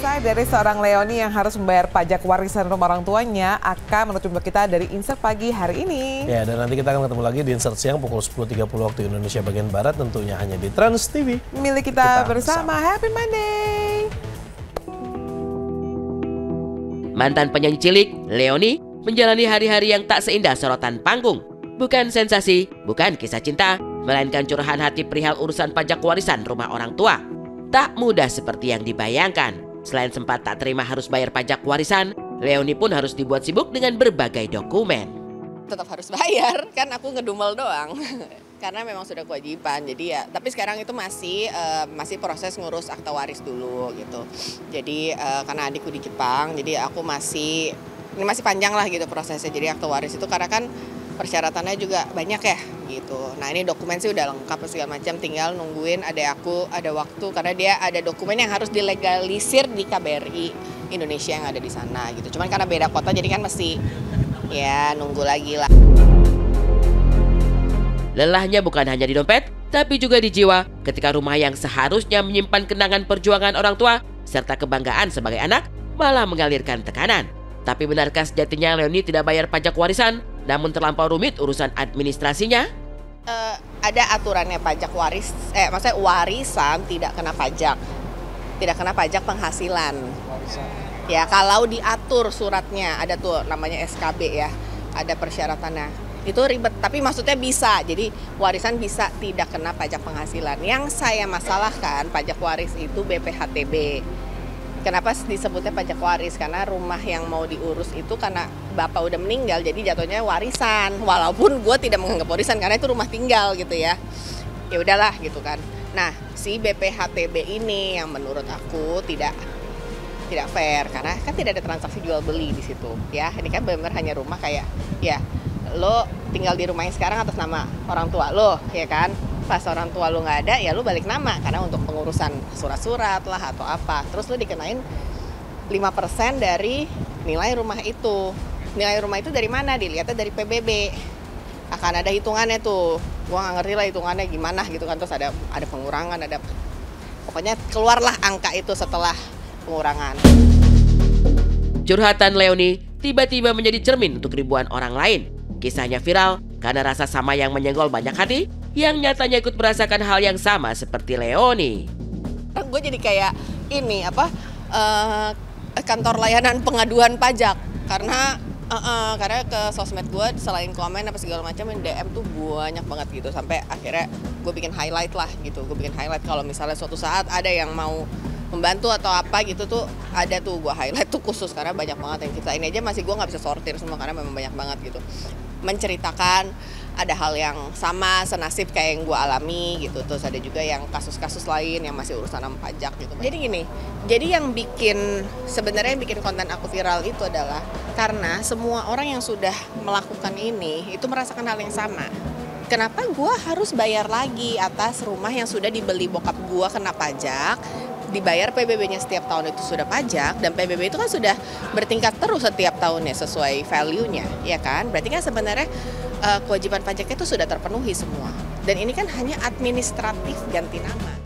Usai dari seorang Leoni yang harus membayar pajak warisan rumah orang tuanya, akan menutup kita dari Insert Pagi hari ini. Ya, dan nanti kita akan ketemu lagi di Insert Siang pukul 10.30 waktu Indonesia bagian Barat, tentunya hanya di Trans TV. Milik kita bersama. Happy Monday! Mantan penyanyi cilik, Leoni, menjalani hari-hari yang tak seindah sorotan panggung. Bukan sensasi, bukan kisah cinta, melainkan curahan hati perihal urusan pajak warisan rumah orang tua. Tak mudah seperti yang dibayangkan. Selain sempat tak terima harus bayar pajak warisan, Leoni pun harus dibuat sibuk dengan berbagai dokumen. Tetap harus bayar, kan aku ngedumel doang. Karena memang sudah kewajiban, jadi ya. Tapi sekarang itu masih proses ngurus akta waris dulu gitu. Jadi karena adikku di Jepang, jadi aku ini masih panjang lah gitu prosesnya. Jadi akta waris itu karena kan persyaratannya juga banyak ya gitu. Nah ini dokumen sih udah lengkap segala macam, tinggal nungguin adek aku ada waktu karena dia ada dokumen yang harus dilegalisir di KBRI Indonesia yang ada di sana gitu. Cuman karena beda kota jadi kan mesti ya nunggu lagi lah. Lelahnya bukan hanya di dompet, tapi juga di jiwa ketika rumah yang seharusnya menyimpan kenangan perjuangan orang tua serta kebanggaan sebagai anak malah mengalirkan tekanan. Tapi benarkah sejatinya Leoni tidak bayar pajak warisan, namun terlampau rumit urusan administrasinya? Ada aturannya pajak maksudnya warisan tidak kena pajak. Tidak kena pajak penghasilan. Ya, kalau diatur suratnya, ada tuh namanya SKB ya, ada persyaratannya. Itu ribet, tapi maksudnya bisa. Jadi warisan bisa tidak kena pajak penghasilan. Yang saya masalahkan pajak waris itu BPHTB. Kenapa disebutnya pajak waris? Karena rumah yang mau diurus itu karena bapak udah meninggal, jadi jatuhnya warisan. Walaupun gue tidak menganggap warisan karena itu rumah tinggal gitu ya. Ya udahlah gitu kan. Nah si BPHTB ini yang menurut aku tidak fair karena kan tidak ada transaksi jual beli di situ. Ya ini kan benar hanya rumah kayak ya lo tinggal di rumah yang sekarang atas nama orang tua lo, ya kan? Pas orang tua lu nggak ada ya lu balik nama karena untuk pengurusan surat-surat lah atau apa, terus lu dikenain 5% dari nilai rumah itu. Nilai rumah itu dari mana? Dilihatnya dari PBB, akan ada hitungannya tuh. Gua nggak ngerti lah hitungannya gimana gitu kan, terus ada pengurangan, ada pokoknya keluarlah angka itu setelah pengurangan. Curhatan Leoni tiba-tiba menjadi cermin untuk ribuan orang lain. Kisahnya viral karena rasa sama yang menyenggol banyak hati yang nyatanya ikut merasakan hal yang sama seperti Leoni. Gue jadi kayak ini kantor layanan pengaduan pajak karena ke sosmed gue selain komen apa segala macam DM tuh banyak banget gitu sampai akhirnya gue bikin highlight lah gitu. Gue bikin highlight kalau misalnya suatu saat ada yang mau membantu atau apa gitu tuh ada tuh gue highlight tuh khusus karena banyak banget yang kita ini aja masih gue nggak bisa sortir semua karena memang banyak banget gitu. Menceritakan ada hal yang sama senasib kayak yang gue alami gitu, terus ada juga yang kasus-kasus lain yang masih urusan sama pajak gitu. Jadi gini, jadi yang sebenarnya bikin konten aku viral itu adalah karena semua orang yang sudah melakukan ini itu merasakan hal yang sama. Kenapa gue harus bayar lagi atas rumah yang sudah dibeli bokap gue kena pajak, dibayar PBB-nya setiap tahun itu sudah pajak, dan PBB itu kan sudah bertingkat terus setiap tahunnya sesuai value-nya, ya kan? Berarti kan sebenarnya kewajiban pajaknya itu sudah terpenuhi semua. Dan ini kan hanya administratif ganti nama.